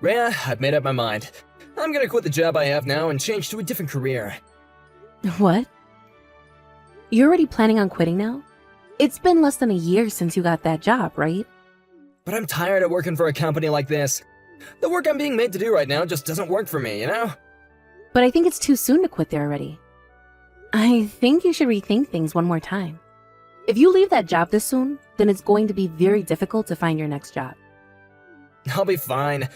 Rhea, I've made up my mind. I'm gonna quit the job I have now and change to a different career. What? You're already planning on quitting now? It's been less than a year since you got that job, right? But I'm tired of working for a company like this. The work I'm being made to do right now just doesn't work for me, you know? But I think it's too soon to quit there already. I think you should rethink things one more time. If you leave that job this soon, then it's going to be very difficult to find your next job. I'll be fine.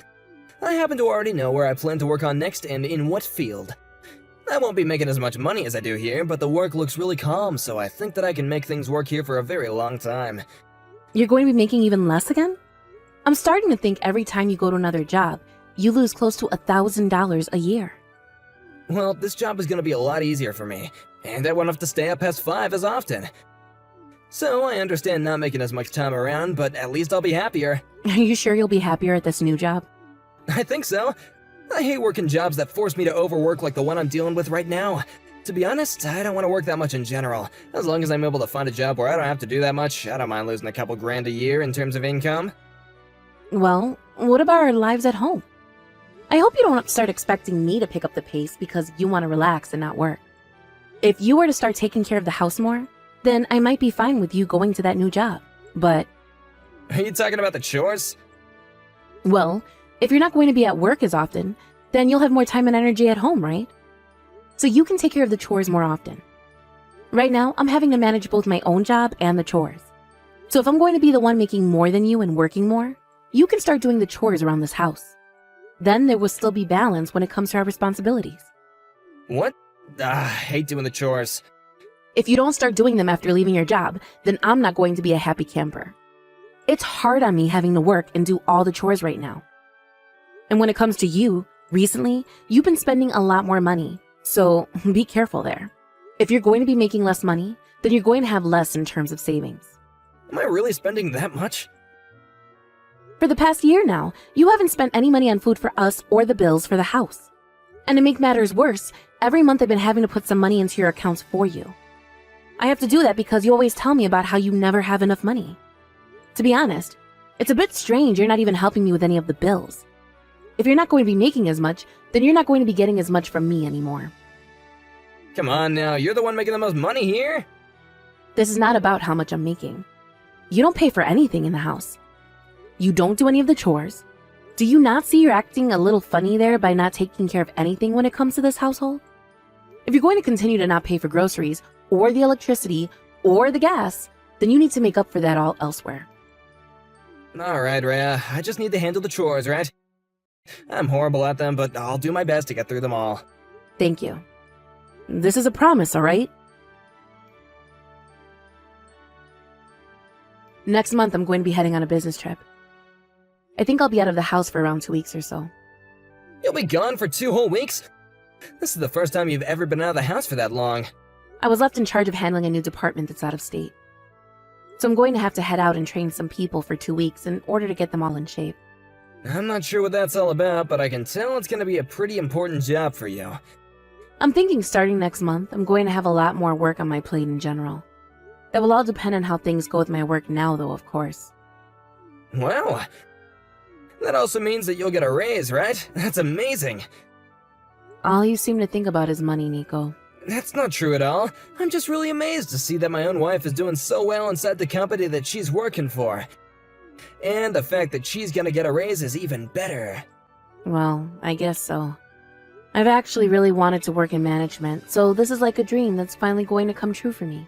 I happen to already know where I plan to work on next and in what field. I won't be making as much money as I do here, but the work looks really calm, so I think that I can make things work here for a very long time. You're going to be making even less again? I'm starting to think every time you go to another job, you lose close to $1,000 a year. Well, this job is gonna be a lot easier for me, and I won't have to stay up past 5 as often. So I understand not making as much time around, but at least I'll be happier. Are you sure you'll be happier at this new job? I think so. I hate working jobs that force me to overwork like the one I'm dealing with right now. To be honest, I don't want to work that much in general. As long as I'm able to find a job where I don't have to do that much, I don't mind losing a couple grand a year in terms of income. Well, what about our lives at home? I hope you don't start expecting me to pick up the pace because you want to relax and not work. If you were to start taking care of the house more, then I might be fine with you going to that new job. But, Are you talking about the chores? well, if you're not going to be at work as often, then you'll have more time and energy at home, right? So you can take care of the chores more often. Right now, I'm having to manage both my own job and the chores. So if I'm going to be the one making more than you and working more, you can start doing the chores around this house. Then there will still be balance when it comes to our responsibilities. What? I hate doing the chores. If you don't start doing them after leaving your job, then I'm not going to be a happy camper. It's hard on me having to work and do all the chores right now. And when it comes to you, recently, you've been spending a lot more money, so be careful there. If you're going to be making less money, then you're going to have less in terms of savings. Am I really spending that much? For the past year now, you haven't spent any money on food for us or the bills for the house. And to make matters worse, every month I've been having to put some money into your accounts for you. I have to do that because you always tell me about how you never have enough money. To be honest, it's a bit strange you're not even helping me with any of the bills. If you're not going to be making as much, then you're not going to be getting as much from me anymore. Come on now, you're the one making the most money here. This is not about how much I'm making. You don't pay for anything in the house. You don't do any of the chores. Do you not see you're acting a little funny there by not taking care of anything when it comes to this household? If you're going to continue to not pay for groceries, or the electricity, or the gas, then you need to make up for that all elsewhere. Alright, Rhea, I just need to handle the chores, right? I'm horrible at them, but I'll do my best to get through them all. Thank you. This is a promise, all right? Next month, I'm going to be heading on a business trip. I think I'll be out of the house for around 2 weeks or so. You'll be gone for 2 whole weeks? This is the first time you've ever been out of the house for that long. I was left in charge of handling a new department that's out of state. So I'm going to have to head out and train some people for 2 weeks in order to get them all in shape. I'm not sure what that's all about, but I can tell it's gonna be a pretty important job for you. I'm thinking starting next month, I'm going to have a lot more work on my plate in general. That will all depend on how things go with my work now, though, of course. Well, that also means that you'll get a raise, right? That's amazing. All you seem to think about is money, Nico. That's not true at all. I'm just really amazed to see that my own wife is doing so well inside the company that she's working for. And the fact that she's gonna get a raise is even better. Well, I guess so. I've actually really wanted to work in management, so this is like a dream that's finally going to come true for me.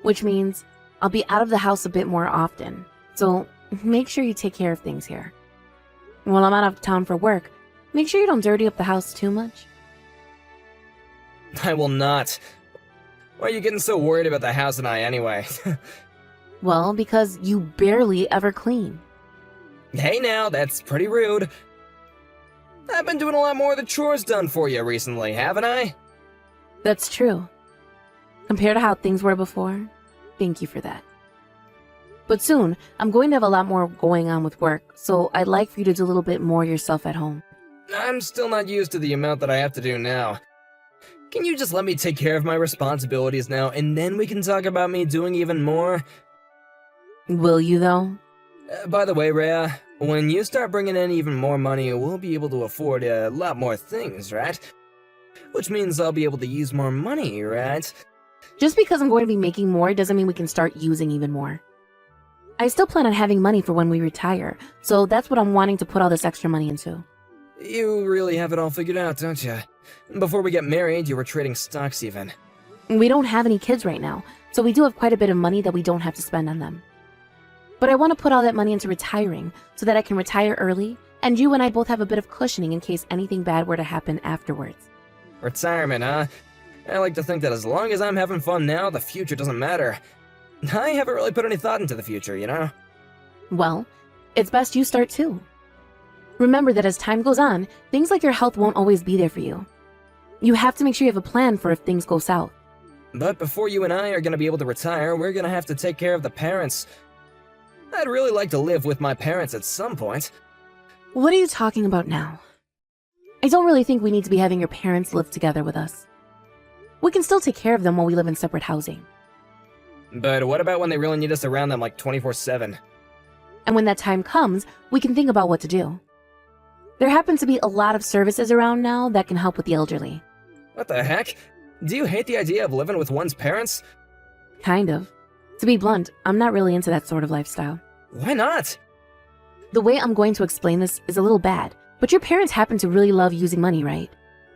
Which means I'll be out of the house a bit more often, so make sure you take care of things here. While I'm out of town for work, make sure you don't dirty up the house too much. I will not. Why are you getting so worried about the house and I anyway? Well, because you barely ever clean. Hey now, that's pretty rude. I've been doing a lot more of the chores done for you recently, haven't I? That's true. Compared to how things were before, thank you for that. But soon, I'm going to have a lot more going on with work, so I'd like for you to do a little bit more yourself at home. I'm still not used to the amount that I have to do now. Can you just let me take care of my responsibilities now, and then we can talk about me doing even more? Will you, though? By the way, Rhea, When you start bringing in even more money, we'll be able to afford a lot more things, right? Which means I'll be able to use more money, right? Just because I'm going to be making more doesn't mean we can start using even more. I still plan on having money for when we retire, so that's what I'm wanting to put all this extra money into. You really have it all figured out, don't you? Before we get married, you were trading stocks even. We don't have any kids right now, so we do have quite a bit of money that we don't have to spend on them. But I want to put all that money into retiring so that I can retire early, and you and I both have a bit of cushioning in case anything bad were to happen afterwards. Retirement, huh? I like to think that as long as I'm having fun now, the future doesn't matter. I haven't really put any thought into the future, you know? Well, it's best you start too. Remember that as time goes on, things like your health won't always be there for you. You have to make sure you have a plan for if things go south. But before you and I are gonna be able to retire, we're gonna have to take care of the parents. I'd really like to live with my parents at some point. What are you talking about now? I don't really think we need to be having your parents live together with us. We can still take care of them while we live in separate housing. But what about when they really need us around them like 24/7? And when that time comes, we can think about what to do. There happen to be a lot of services around now that can help with the elderly. What the heck? Do you hate the idea of living with one's parents? Kind of. To be blunt, I'm not really into that sort of lifestyle. Why not? The way I'm going to explain this is a little bad, but your parents happen to really love using money, right?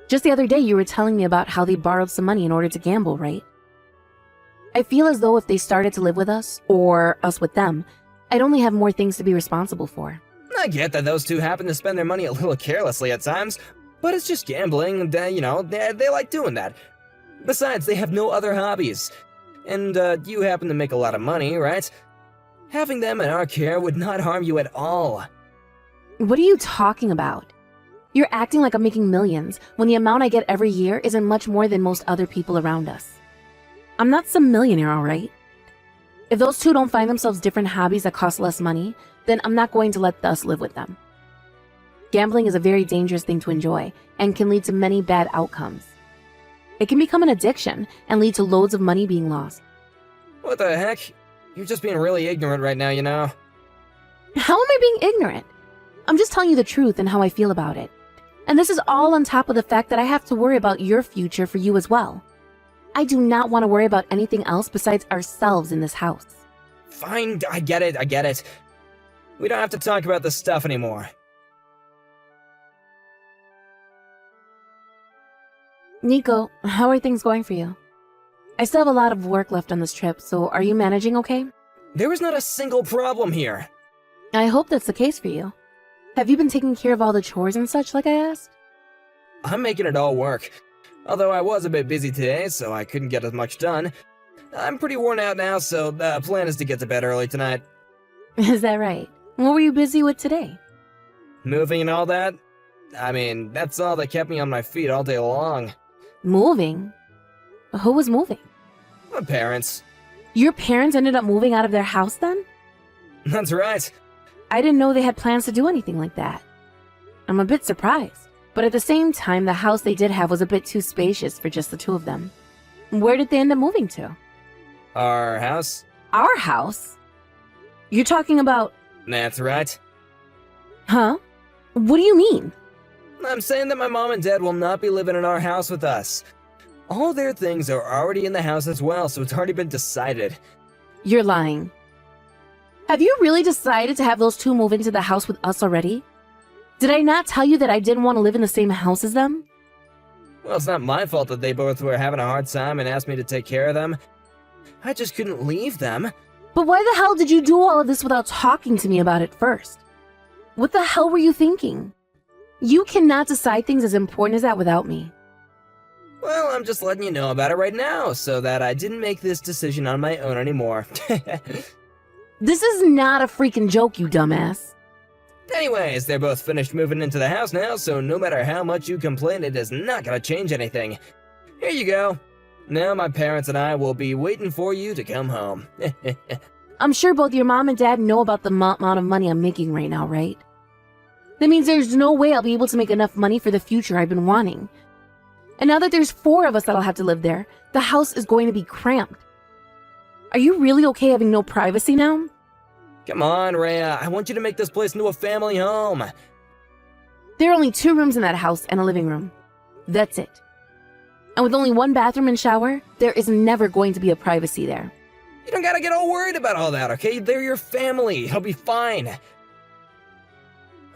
Just the other day you were telling me about how they borrowed some money in order to gamble, right? I feel as though if they started to live with us, or us with them, I'd only have more things to be responsible for. I get that those two happen to spend their money a little carelessly at times, but it's just gambling, and they like doing that. Besides, they have no other hobbies. And you happen to make a lot of money, right? Having them in our care would not harm you at all. What are you talking about? You're acting like I'm making millions when the amount I get every year isn't much more than most other people around us. I'm not some millionaire, all right? If those two don't find themselves different hobbies that cost less money, then I'm not going to let us live with them. Gambling is a very dangerous thing to enjoy and can lead to many bad outcomes. It can become an addiction and lead to loads of money being lost. What the heck? You're just being really ignorant right now, you know? How am I being ignorant? I'm just telling you the truth and how I feel about it. And this is all on top of the fact that I have to worry about your future for you as well. I do not want to worry about anything else besides ourselves in this house. Fine, I get it. We don't have to talk about this stuff anymore. Nico, how are things going for you? I still have a lot of work left on this trip, so are you managing okay? There is not a single problem here. I hope that's the case for you. Have you been taking care of all the chores and such like I asked? I'm making it all work. Although I was a bit busy today, so I couldn't get as much done. I'm pretty worn out now, so the plan is to get to bed early tonight. Is that right? What were you busy with today? Moving and all that? I mean, that's all that kept me on my feet all day long. Moving? Who was moving? My parents. Your parents ended up moving out of their house then? That's right. I didn't know they had plans to do anything like that. I'm a bit surprised, but at the same time, the house they did have was a bit too spacious for just the two of them. Where did they end up moving to? Our house? Our house? You're talking about... That's right. Huh? What do you mean? I'm saying that my mom and dad will not be living in our house with us. All their things are already in the house as well, so it's already been decided. You're lying. Have you really decided to have those two move into the house with us already? Did I not tell you that I didn't want to live in the same house as them? Well, it's not my fault that they both were having a hard time and asked me to take care of them. I just couldn't leave them. But why the hell did you do all of this without talking to me about it first? What the hell were you thinking? You cannot decide things as important as that without me. Well, I'm just letting you know about it right now, so that I didn't make this decision on my own anymore. This is not a freaking joke, you dumbass. Anyways, they're both finished moving into the house now, so no matter how much you complain, it is not gonna change anything. Here you go. Now my parents and I will be waiting for you to come home. I'm sure both your mom and dad know about the amount of money I'm making right now, right? That means there's no way I'll be able to make enough money for the future I've been wanting. And now that there's 4 of us that'll have to live there, the house is going to be cramped. Are you really okay having no privacy now? Come on, Rhea, I want you to make this place into a family home. There are only 2 rooms in that house and a living room. That's it. And with only 1 bathroom and shower, there is never going to be a privacy there. You don't gotta get all worried about all that, okay? They're your family. It'll be fine.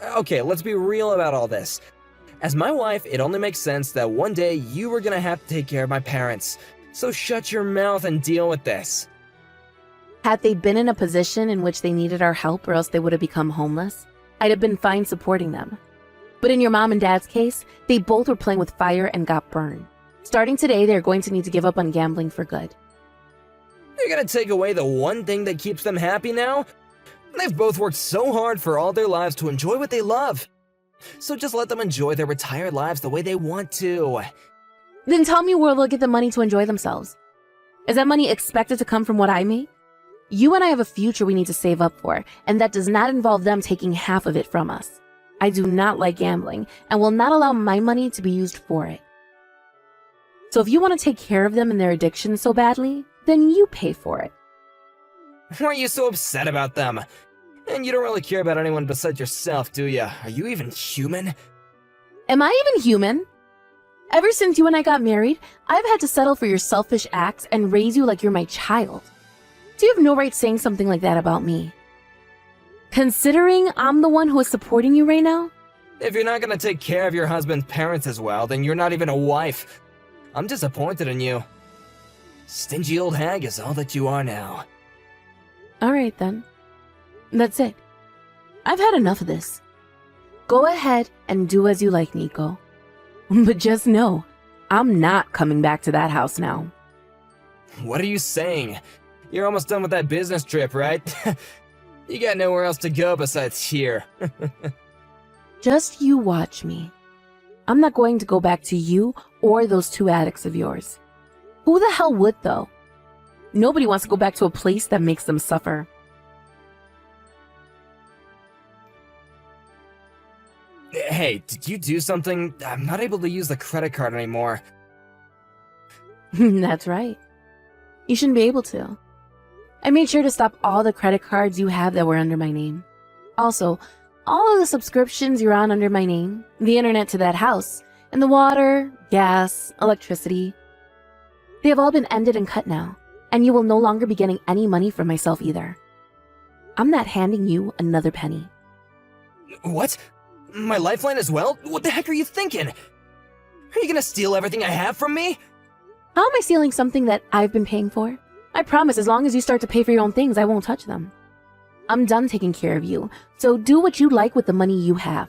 Okay, let's be real about all this. As my wife, it only makes sense that one day you were gonna have to take care of my parents. So shut your mouth and deal with this. Had they been in a position in which they needed our help or else they would have become homeless, I'd have been fine supporting them. But in your mom and dad's case, they both were playing with fire and got burned. Starting today, they're going to need to give up on gambling for good. You're gonna take away the one thing that keeps them happy now? They've both worked so hard for all their lives to enjoy what they love. So just let them enjoy their retired lives the way they want to. Then tell me where they'll get the money to enjoy themselves. Is that money expected to come from what I make? You and I have a future we need to save up for, and that does not involve them taking half of it from us. I do not like gambling and will not allow my money to be used for it. So if you want to take care of them and their addiction so badly, then you pay for it. Why are you so upset about them? And you don't really care about anyone besides yourself, do you? Are you even human? Am I even human? Ever since you and I got married, I've had to settle for your selfish acts and raise you like you're my child. So you have no right saying something like that about me. Considering I'm the one who is supporting you right now? If you're not gonna take care of your husband's parents as well, then you're not even a wife. I'm disappointed in you. Stingy old hag is all that you are now. Alright then. That's it. I've had enough of this. Go ahead and do as you like, Nico. But just know, I'm not coming back to that house now. What are you saying? You're almost done with that business trip, right? You got nowhere else to go besides here. Just you watch me. I'm not going to go back to you or those 2 addicts of yours. Who the hell would, though? Nobody wants to go back to a place that makes them suffer. Hey, did you do something? I'm not able to use the credit card anymore. That's right. You shouldn't be able to. I made sure to stop all the credit cards you have that were under my name. Also, all of the subscriptions you're on under my name, the internet to that house, and the water, gas, electricity, they have all been ended and cut now, and you will no longer be getting any money from myself either. I'm not handing you another penny. What? My lifeline as well? What the heck are you thinking? Are you gonna steal everything I have from me? How am I stealing something that I've been paying for? I promise as long as you start to pay for your own things, I won't touch them. I'm done taking care of you, so do what you like with the money you have.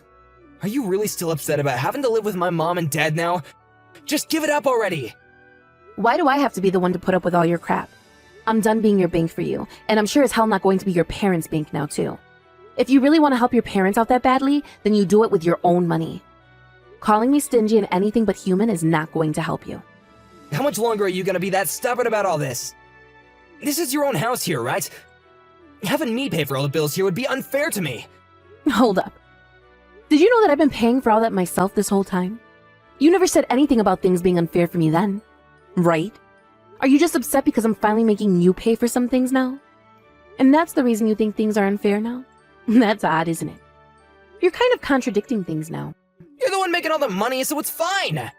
Are you really still upset about having to live with my mom and dad now? Just give it up already! Why do I have to be the one to put up with all your crap? I'm done being your bank for you, and I'm sure as hell not going to be your parents' bank now too. If you really want to help your parents out that badly, then you do it with your own money. Calling me stingy and anything but human is not going to help you. How much longer are you gonna be that stubborn about all this? This is your own house here, right? Having me pay for all the bills here would be unfair to me. Hold up. Did you know that I've been paying for all that myself this whole time? You never said anything about things being unfair for me then, right? Are you just upset because I'm finally making you pay for some things now? And that's the reason you think things are unfair now? That's odd, isn't it? You're kind of contradicting things now. You're the one making all the money, so it's fine!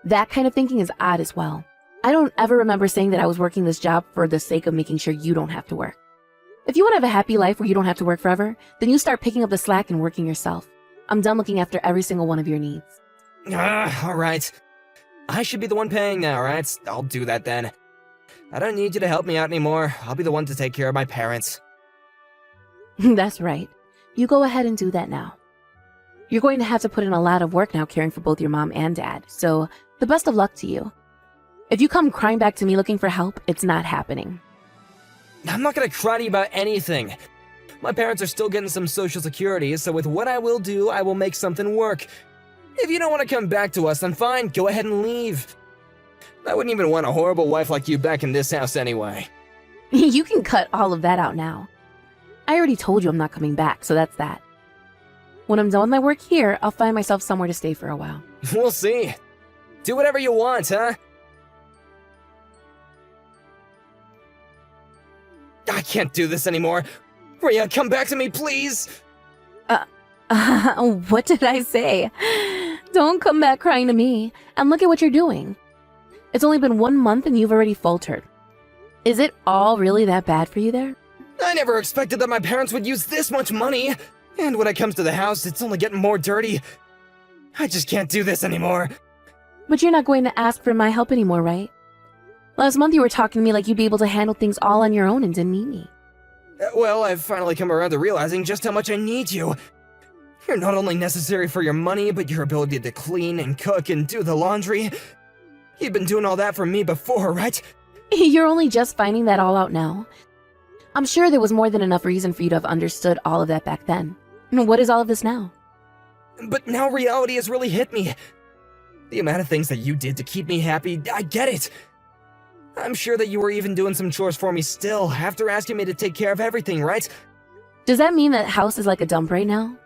That kind of thinking is odd as well. I don't ever remember saying that I was working this job for the sake of making sure you don't have to work. If you want to have a happy life where you don't have to work forever, then you start picking up the slack and working yourself. I'm done looking after every single one of your needs. Alright. I should be the one paying now, right? I'll do that then. I don't need you to help me out anymore. I'll be the one to take care of my parents. That's right. You go ahead and do that now. You're going to have to put in a lot of work now caring for both your mom and dad, so the best of luck to you. If you come crying back to me looking for help, it's not happening. I'm not gonna cry to you about anything. My parents are still getting some social security, so with what I will do, I will make something work. If you don't want to come back to us, then fine, go ahead and leave. I wouldn't even want a horrible wife like you back in this house anyway. You can cut all of that out now. I already told you I'm not coming back, so that's that. When I'm done with my work here, I'll find myself somewhere to stay for a while. We'll see. Do whatever you want, huh? I can't do this anymore. Rhea, come back to me, please! What did I say? Don't come back crying to me. And look at what you're doing. It's only been 1 month and you've already faltered. Is it all really that bad for you there? I never expected that my parents would use this much money. And when it comes to the house, it's only getting more dirty. I just can't do this anymore. But you're not going to ask for my help anymore, right? Last month you were talking to me like you'd be able to handle things all on your own and didn't need me. Well, I've finally come around to realizing just how much I need you. You're not only necessary for your money, but your ability to clean and cook and do the laundry. You've been doing all that for me before, right? You're only just finding that all out now. I'm sure there was more than enough reason for you to have understood all of that back then. What is all of this now? But now reality has really hit me. The amount of things that you did to keep me happy, I get it. I'm sure that you were even doing some chores for me still, after asking me to take care of everything, right? Does that mean that house is like a dump right now?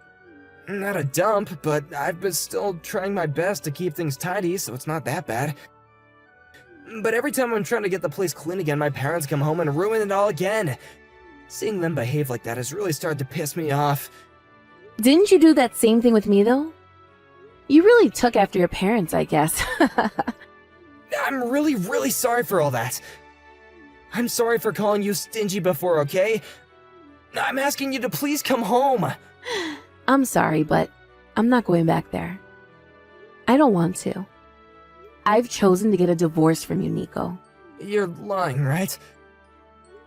Not a dump, but I've been still trying my best to keep things tidy, so it's not that bad. But every time I'm trying to get the place clean again, my parents come home and ruin it all again. Seeing them behave like that has really started to piss me off. Didn't you do that same thing with me, though? You really took after your parents, I guess. I'm really sorry for all that. I'm sorry for calling you stingy before, okay? I'm asking you to please come home. I'm sorry, but I'm not going back there. I don't want to. I've chosen to get a divorce from you, Nico. You're lying, right?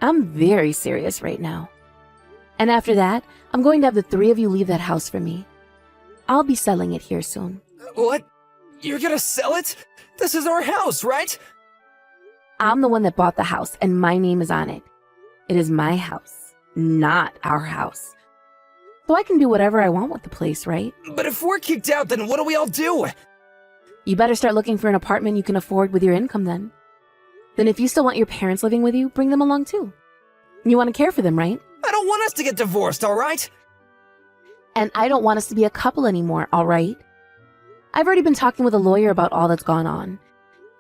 I'm very serious right now. And after that, I'm going to have the three of you leave that house for me. I'll be selling it here soon. What? You're gonna sell it? This is our house, right? I'm the one that bought the house, and my name is on it. It is my house, not our house. So I can do whatever I want with the place, right? But if we're kicked out, then what do we all do? You better start looking for an apartment you can afford with your income then. Then if you still want your parents living with you, bring them along too. You want to care for them, right? I don't want us to get divorced, alright? And I don't want us to be a couple anymore, alright? I've already been talking with a lawyer about all that's gone on.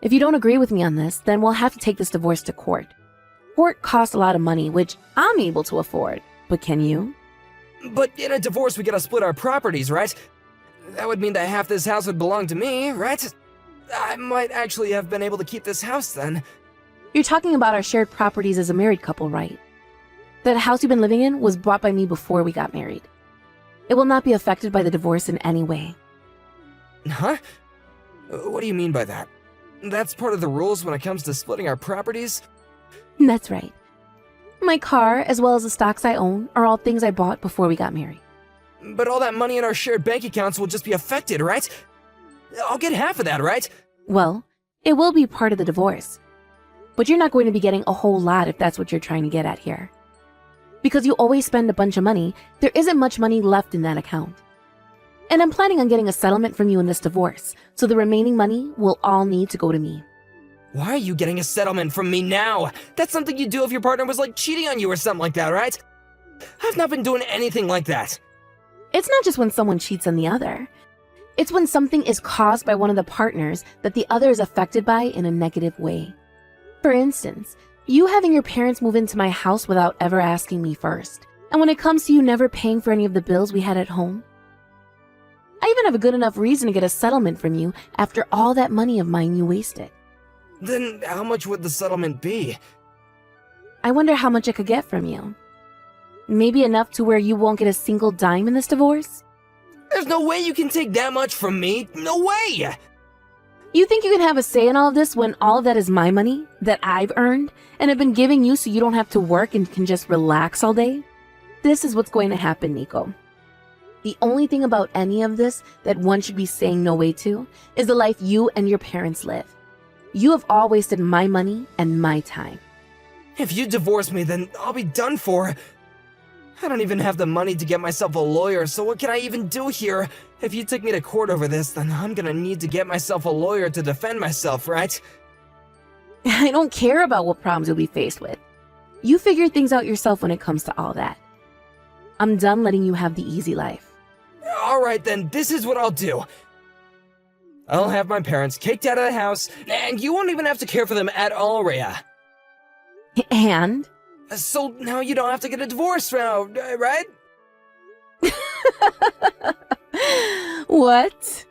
If you don't agree with me on this, then we'll have to take this divorce to court. Court costs a lot of money, which I'm able to afford. But can you? But in a divorce, we gotta split our properties, right? That would mean that half this house would belong to me, right? I might actually have been able to keep this house then. You're talking about our shared properties as a married couple, right? That house you've been living in was bought by me before we got married. It will not be affected by the divorce in any way. Huh? What do you mean by that? That's part of the rules when it comes to splitting our properties? That's right. My car, as well as the stocks I own, are all things I bought before we got married. But all that money in our shared bank accounts will just be affected, right? I'll get half of that, right? Well, it will be part of the divorce. But you're not going to be getting a whole lot if that's what you're trying to get at here. Because you always spend a bunch of money, there isn't much money left in that account. And I'm planning on getting a settlement from you in this divorce, so the remaining money will all need to go to me. Why are you getting a settlement from me now? That's something you'd do if your partner was like cheating on you or something like that, right? I've not been doing anything like that. It's not just when someone cheats on the other. It's when something is caused by one of the partners that the other is affected by in a negative way. For instance, you having your parents move into my house without ever asking me first. And when it comes to you never paying for any of the bills we had at home. I even have a good enough reason to get a settlement from you after all that money of mine you wasted. Then how much would the settlement be? I wonder how much I could get from you. Maybe enough to where you won't get a single dime in this divorce? There's no way you can take that much from me. No way! You think you can have a say in all of this when all of that is my money that I've earned and have been giving you so you don't have to work and can just relax all day? This is what's going to happen, Nico. The only thing about any of this that one should be saying no way to is the life you and your parents live. You have all wasted my money and my time. If you divorce me, then I'll be done for. I don't even have the money to get myself a lawyer, so what can I even do here? If you take me to court over this, then I'm gonna need to get myself a lawyer to defend myself, right? I don't care about what problems you'll be faced with. You figure things out yourself when it comes to all that. I'm done letting you have the easy life. Alright then, this is what I'll do. I'll have my parents kicked out of the house, and you won't even have to care for them at all, Rhea. And? So now you don't have to get a divorce now, right? What?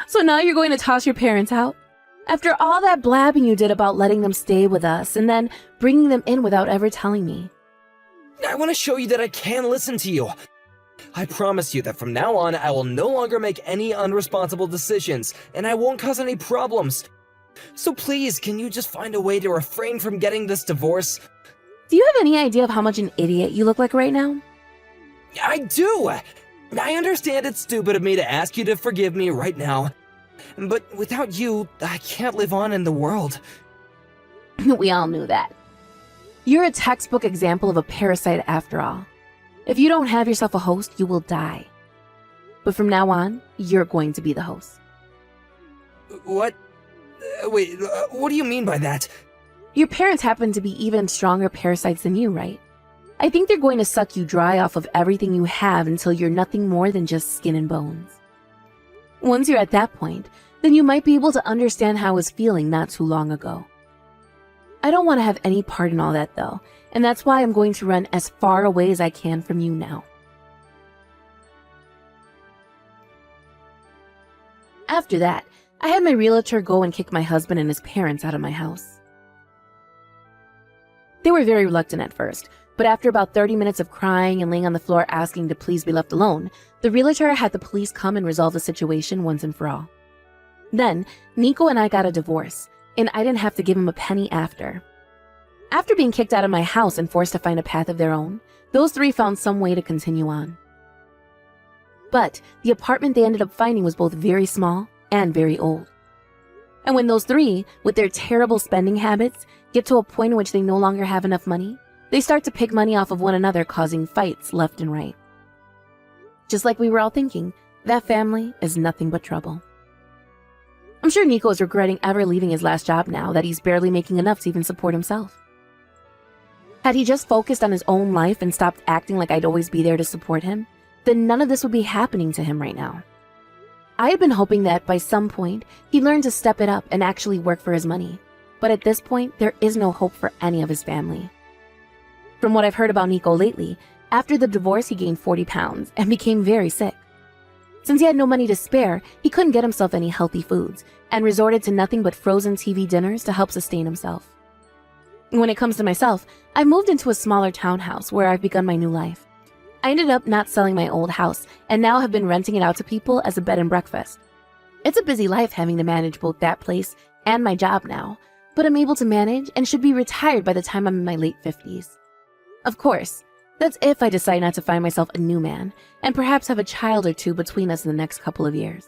So now you're going to toss your parents out? After all that blabbing you did about letting them stay with us and then bringing them in without ever telling me. I want to show you that I can listen to you. I promise you that from now on, I will no longer make any unresponsible decisions, and I won't cause any problems. So please, can you just find a way to refrain from getting this divorce? Do you have any idea of how much an idiot you look like right now? I do! I understand it's stupid of me to ask you to forgive me right now, but without you, I can't live on in the world. We all knew that. You're a textbook example of a parasite after all. If you don't have yourself a host, you will die. But from now on, you're going to be the host. What? Wait, what do you mean by that? Your parents happen to be even stronger parasites than you, right? I think they're going to suck you dry off of everything you have until you're nothing more than just skin and bones. Once you're at that point, then you might be able to understand how I was feeling not too long ago. I don't want to have any part in all that though, and that's why I'm going to run as far away as I can from you now. After that, I had my realtor go and kick my husband and his parents out of my house. They were very reluctant at first, but after about 30 minutes of crying and laying on the floor asking to please be left alone, the realtor had the police come and resolve the situation once and for all. Then, Nico and I got a divorce, and I didn't have to give him a penny after. After being kicked out of my house and forced to find a path of their own, those three found some way to continue on. But the apartment they ended up finding was both very small and very old. And when those three, with their terrible spending habits, get to a point in which they no longer have enough money, they start to pick money off of one another, causing fights left and right. Just like we were all thinking, that family is nothing but trouble. I'm sure Nico is regretting ever leaving his last job now that he's barely making enough to even support himself. Had he just focused on his own life and stopped acting like I'd always be there to support him, then none of this would be happening to him right now. I had been hoping that by some point, he'd learn to step it up and actually work for his money. But at this point, there is no hope for any of his family. From what I've heard about Nico lately, after the divorce he gained 40 pounds and became very sick. Since he had no money to spare, he couldn't get himself any healthy foods and resorted to nothing but frozen TV dinners to help sustain himself. When it comes to myself, I've moved into a smaller townhouse where I've begun my new life. I ended up not selling my old house and now have been renting it out to people as a bed and breakfast. It's a busy life having to manage both that place and my job now, but I'm able to manage and should be retired by the time I'm in my late 50s. Of course, that's if I decide not to find myself a new man and perhaps have a child or two between us in the next couple of years.